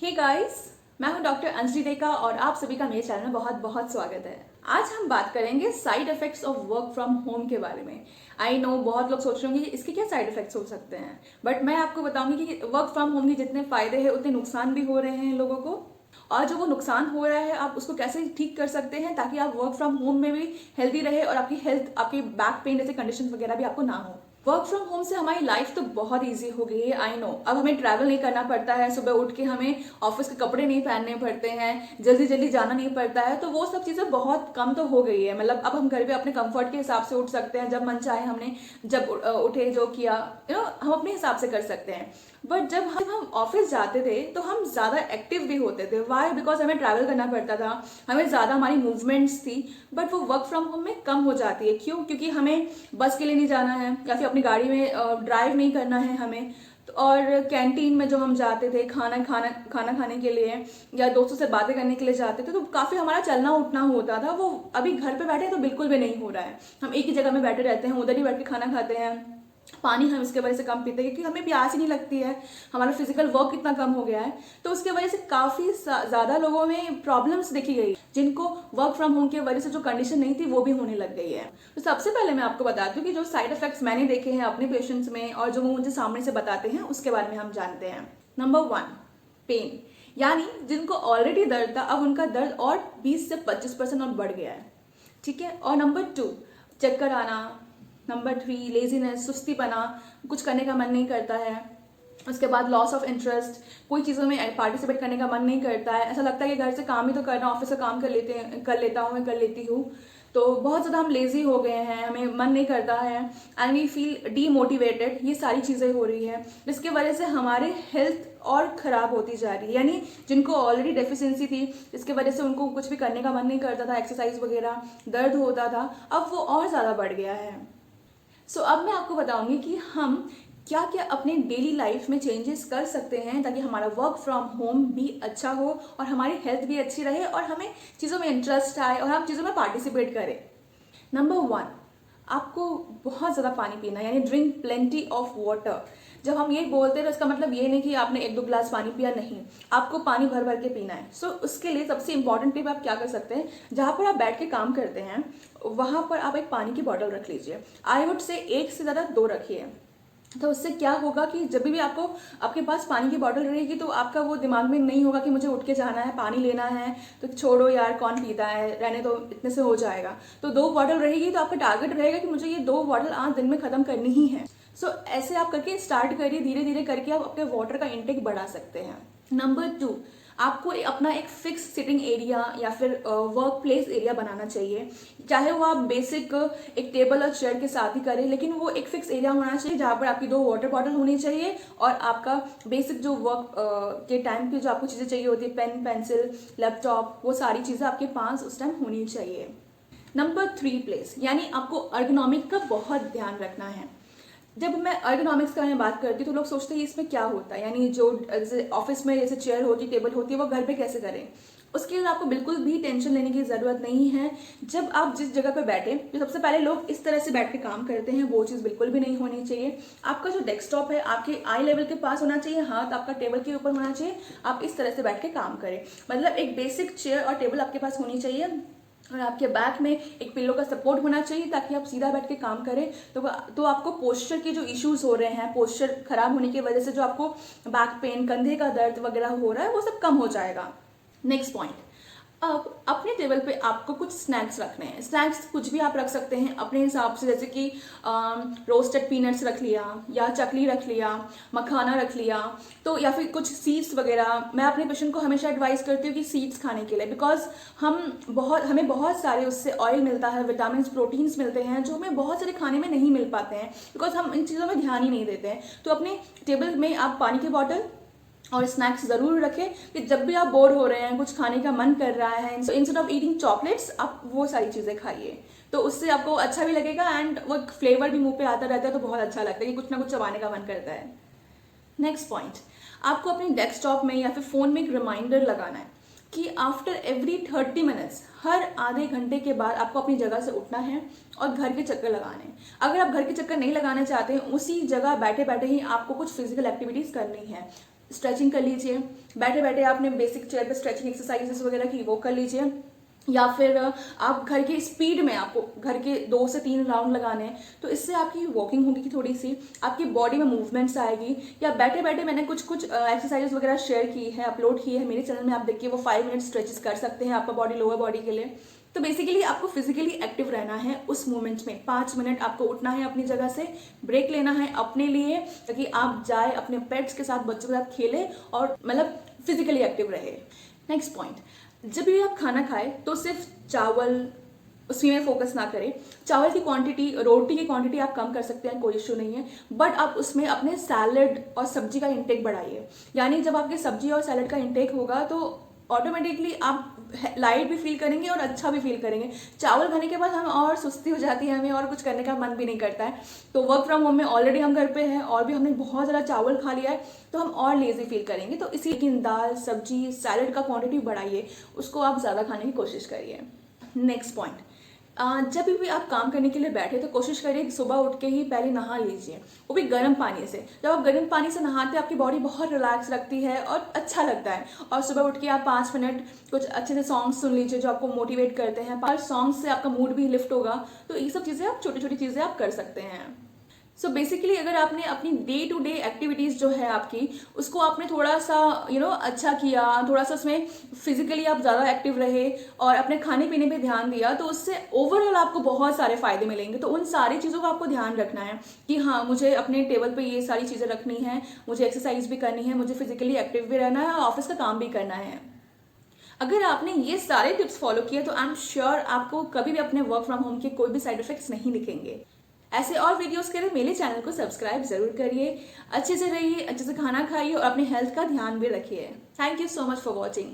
Hey guys, मैं हूं doctor Anjali Deka और आप सभी का मेरे चैनल में बहुत बहुत स्वागत है। आज हम बात करेंगे side effects of work from home के बारे में। आई नो बहुत लोग सोच रहे होंगे कि इसके क्या साइड इफेक्ट्स हो सकते हैं, बट मैं आपको बताऊंगी कि वर्क फ्रॉम होम के जितने फायदे हैं उतने नुकसान भी हो रहे हैं लोगों को, और जो वो नुकसान हो रहा है आप उसको कैसे ठीक कर सकते हैं ताकि आप वर्क फ्रॉम होम में भी हेल्दी रहे और आपकी हेल्थ, आपकी बैक पेन जैसे कंडीशन वगैरह भी आपको ना हो। वर्क फ्रॉम होम से हमारी लाइफ तो बहुत इजी हो गई है। आई नो, अब हमें ट्रैवल नहीं करना पड़ता है, सुबह उठ के हमें ऑफिस के कपड़े नहीं पहनने पड़ते हैं, जल्दी जल्दी जाना नहीं पड़ता है, तो वो सब चीज़ें बहुत कम तो हो गई है। मतलब अब हम घर पे अपने कंफर्ट के हिसाब से उठ सकते हैं, जब मन चाहे हमने जब उठे जो किया हम अपने हिसाब से कर सकते हैं। बट जब हम ऑफिस जाते थे तो हम ज़्यादा एक्टिव भी होते थे। वाई? बिकॉज हमें ट्रैवल करना पड़ता था, हमें ज़्यादा हमारी मूवमेंट्स थी। बट वो वर्क फ्रॉम होम में कम हो जाती है। क्यों? क्योंकि हमें बस के लिए नहीं जाना है या फिर अपनी गाड़ी में ड्राइव नहीं करना है हमें। और कैंटीन में जो हम जाते थे खाना खाने के लिए या दोस्तों से बातें करने के लिए जाते थे, तो काफ़ी हमारा चलना उठना होता था। वो अभी घर पे बैठे तो बिल्कुल भी नहीं हो रहा है। हम एक ही जगह में बैठे रहते हैं, उधर ही बैठ के खाना खाते हैं। पानी हम इसके वजह से कम पीते हैं क्योंकि हमें प्यास ही नहीं लगती है, हमारा फिजिकल वर्क इतना कम हो गया है। तो उसके वजह से काफ़ी ज़्यादा लोगों में प्रॉब्लम्स देखी गई, जिनको वर्क फ्रॉम होम की वजह से जो कंडीशन नहीं थी वो भी होने लग गई है। तो सबसे पहले मैं आपको बता दूं कि जो साइड इफेक्ट्स मैंने देखे हैं अपने पेशेंट्स में और जो वो मुझे सामने से बताते हैं उसके बारे में हम जानते हैं। Number 1, pen. यानी जिनको ऑलरेडी दर्द था अब उनका दर्द और 20 से 25% और बढ़ गया है। ठीक है। और नंबर 2, चक्कर आना। नंबर 3, लेजीनेस, सुस्तीपना, कुछ करने का मन नहीं करता है। उसके बाद लॉस ऑफ इंटरेस्ट, कोई चीज़ों में पार्टिसिपेट करने का मन नहीं करता है, ऐसा लगता है कि घर से काम ही तो करना, ऑफिस से काम कर लेती हूँ। तो बहुत ज़्यादा हम लेजी हो गए हैं, हमें मन नहीं करता है एंड वी फील डीमोटिवेटेड। ये सारी चीज़ें हो रही है जिसकी वजह से हमारे हेल्थ और ख़राब होती जा रही है। यानी जिनको ऑलरेडी डेफिशिएंसी थी, जिसकी वजह से उनको कुछ भी करने का मन नहीं करता था, एक्सरसाइज वगैरह, दर्द होता था, अब वो और ज़्यादा बढ़ गया है। सो अब मैं आपको बताऊंगी कि हम क्या क्या अपने डेली लाइफ में चेंजेस कर सकते हैं ताकि हमारा वर्क फ्रॉम होम भी अच्छा हो और हमारी हेल्थ भी अच्छी रहे और हमें चीज़ों में इंटरेस्ट आए और हम चीज़ों में पार्टिसिपेट करें। नंबर 1, आपको बहुत ज़्यादा पानी पीना, यानी ड्रिंक प्लेंटी ऑफ वाटर। जब हम ये बोलते हैं तो इसका मतलब ये नहीं कि आपने 1-2 गिलास पानी पिया, नहीं, आपको पानी भर भर के पीना है। सो उसके लिए सबसे इंपॉर्टेंट टिप आप क्या कर सकते हैं, जहाँ पर आप बैठ के काम करते हैं वहाँ पर आप एक पानी की बॉटल रख लीजिए। आई वुड से 1 से ज़्यादा 2 रखिए। तो उससे क्या होगा कि जब भी आपको आपके पास पानी की बॉटल रहेगी तो आपका वो दिमाग में नहीं होगा कि मुझे उठ के जाना है, पानी लेना है, तो छोड़ो यार कौन पीता है, रहने तो, इतने से हो जाएगा। तो 2 बॉटल रहेगी तो आपका टारगेट रहेगा कि मुझे ये 2 बॉटल आज दिन में ख़त्म करनी ही है। सो ऐसे आप करके स्टार्ट करिए, धीरे धीरे करके आप अपने वाटर का इंटेक बढ़ा सकते हैं। नंबर 2, आपको अपना एक फिक्स सिटिंग एरिया या फिर वर्क प्लेस एरिया बनाना चाहिए। चाहे वो आप बेसिक एक टेबल और चेयर के साथ ही करें, लेकिन वो एक फिक्स एरिया होना चाहिए जहाँ पर आपकी 2 वाटर बॉटल होनी चाहिए और आपका बेसिक जो वर्क के टाइम पे जो आपको चीज़ें चाहिए होती है, पेन, पेंसिल, लैपटॉप, वो सारी चीज़ें आपके पास उस टाइम होनी चाहिए। Number 3, place. यानी आपको अर्गोनॉमिक का बहुत ध्यान रखना है। जब मैं अर्गोनॉमिक्स का बात करती हूँ तो लोग सोचते हैं इसमें क्या होता है, यानी जो जैसे ऑफिस में जैसे चेयर होती है, टेबल होती है, वो घर पे कैसे करें। उसके लिए आपको बिल्कुल भी टेंशन लेने की ज़रूरत नहीं है। जब आप जिस जगह पे बैठे, जो सबसे पहले लोग इस तरह से बैठ के काम करते हैं, वो चीज़ बिल्कुल भी नहीं होनी चाहिए। आपका जो डेस्कटॉप है आपके आई लेवल के पास होना चाहिए, हाथ आपका टेबल के ऊपर होना चाहिए, आप इस तरह से बैठ के काम करें। मतलब एक बेसिक चेयर और टेबल आपके पास होनी चाहिए और आपके बैक में एक पिलो का सपोर्ट होना चाहिए ताकि आप सीधा बैठ के काम करें। तो आपको पोस्चर के जो इश्यूज हो रहे हैं, पोस्चर खराब होने की वजह से जो आपको बैक पेन, कंधे का दर्द वगैरह हो रहा है, वो सब कम हो जाएगा। नेक्स्ट पॉइंट, अब अपने टेबल पे आपको कुछ स्नैक्स रखने हैं। स्नैक्स कुछ भी आप रख सकते हैं अपने हिसाब से, जैसे कि रोस्टेड पीनट्स रख लिया या चकली रख लिया, मखाना रख लिया, तो या फिर कुछ सीड्स वगैरह। मैं अपने पेशेंट को हमेशा एडवाइस करती हूँ कि सीड्स खाने के लिए, बिकॉज हमें बहुत सारे उससे ऑयल मिलता है, विटामिन, प्रोटीन्स मिलते हैं जो हमें बहुत सारे खाने में नहीं मिल पाते हैं बिकॉज हम इन चीज़ों में ध्यान ही नहीं देते हैं। तो अपने टेबल में आप पानी की बॉटल और स्नैक्स ज़रूर रखें कि जब भी आप बोर हो रहे हैं, कुछ खाने का मन कर रहा है, इंस्टेड ऑफ ईटिंग चॉकलेट्स आप वो सारी चीज़ें खाइए। तो उससे आपको अच्छा भी लगेगा एंड वो फ्लेवर भी मुंह पे आता रहता है, तो बहुत अच्छा लगता है कि कुछ ना कुछ चबाने का मन करता है। नेक्स्ट पॉइंट, आपको अपने डेस्कटॉप में या फिर फ़ोन में एक रिमाइंडर लगाना है कि आफ्टर एवरी 30 मिनट्स, हर आधे घंटे के बाद आपको अपनी जगह से उठना है और घर के चक्कर लगाने हैं। अगर आप घर के चक्कर नहीं लगाना चाहते हैं, उसी जगह बैठे बैठे ही आपको कुछ फिजिकल एक्टिविटीज़ करनी है। स्ट्रेचिंग कर लीजिए, बैठे बैठे आपने बेसिक चेयर पे स्ट्रेचिंग एक्सरसाइजेस वगैरह की वो कर लीजिए, या फिर आप घर की स्पीड में आपको घर के 2 से 3 राउंड लगाने हैं, तो इससे आपकी वॉकिंग होगी कि थोड़ी सी आपकी बॉडी में मूवमेंट्स आएगी। या बैठे बैठे मैंने कुछ एक्सरसाइजेस वगैरह शेयर की है, अपलोड की है मेरे चैनल में, आप देखिए वो 5 मिनट स्ट्रेचेस कर सकते हैं आपका बॉडी, लोअर बॉडी के लिए। तो बेसिकली आपको फिजिकली एक्टिव रहना है उस मोमेंट में। 5 मिनट आपको उठना है अपनी जगह से, ब्रेक लेना है अपने लिए, ताकि आप जाए अपने पेट्स के साथ, बच्चों के साथ खेले और मतलब फिजिकली एक्टिव रहे। नेक्स्ट पॉइंट, जब भी आप खाना खाएं तो सिर्फ चावल उसी में फोकस ना करें। चावल की क्वांटिटी, रोटी की क्वांटिटी आप कम कर सकते हैं, कोई इशू नहीं है, बट आप उसमें अपने सैलड और सब्जी का इंटेक बढ़ाइए। यानी जब आपके सब्जी और सैलड का इंटेक होगा तो ऑटोमेटिकली आप लाइट भी फील करेंगे और अच्छा भी फील करेंगे। चावल खाने के बाद हम और सुस्ती हो जाती है, हमें और कुछ करने का मन भी नहीं करता है। तो वर्क फ्रॉम होम में ऑलरेडी हम घर पे हैं और भी हमने बहुत ज़्यादा चावल खा लिया है, तो हम और लेजी फील करेंगे। तो इसी लेकिन दाल, सब्जी, सैलड का क्वांटिटी बढ़ाइए, उसको आप ज़्यादा खाने की कोशिश करिए। नेक्स्ट पॉइंट, जब भी आप काम करने के लिए बैठे तो कोशिश करिए कि सुबह उठ के ही पहले नहा लीजिए, वो भी गर्म पानी से। जब आप गर्म पानी से नहाते हैं आपकी बॉडी बहुत रिलैक्स लगती है और अच्छा लगता है। और सुबह उठ के आप 5 मिनट कुछ अच्छे से सॉन्ग्स सुन लीजिए जो आपको मोटिवेट करते हैं, पर सॉन्ग्स से आपका मूड भी लिफ्ट होगा। तो ये सब चीज़ें आप छोटी छोटी चीज़ें आप कर सकते हैं। सो बेसिकली अगर आपने अपनी डे टू डे एक्टिविटीज़ जो है आपकी, उसको आपने थोड़ा सा अच्छा किया, थोड़ा सा उसमें फिजिकली आप ज़्यादा एक्टिव रहे और अपने खाने पीने पे ध्यान दिया, तो उससे ओवरऑल आपको बहुत सारे फायदे मिलेंगे। तो उन सारी चीज़ों का आपको ध्यान रखना है कि हाँ, मुझे अपने टेबल पे ये सारी चीज़ें रखनी है, मुझे एक्सरसाइज भी करनी है, मुझे फिजिकली एक्टिव भी रहना है और ऑफिस का काम भी करना है। अगर आपने ये सारे टिप्स फॉलो किए तो आई एम श्योर आपको कभी भी अपने वर्क फ्रॉम होम के कोई भी साइड इफेक्ट्स नहीं दिखेंगे। ऐसे और वीडियोस के लिए मेरे चैनल को सब्सक्राइब जरूर करिए। अच्छे से रहिए, अच्छे से खाना खाइए और अपने हेल्थ का ध्यान भी रखिए। Thank you so much for watching.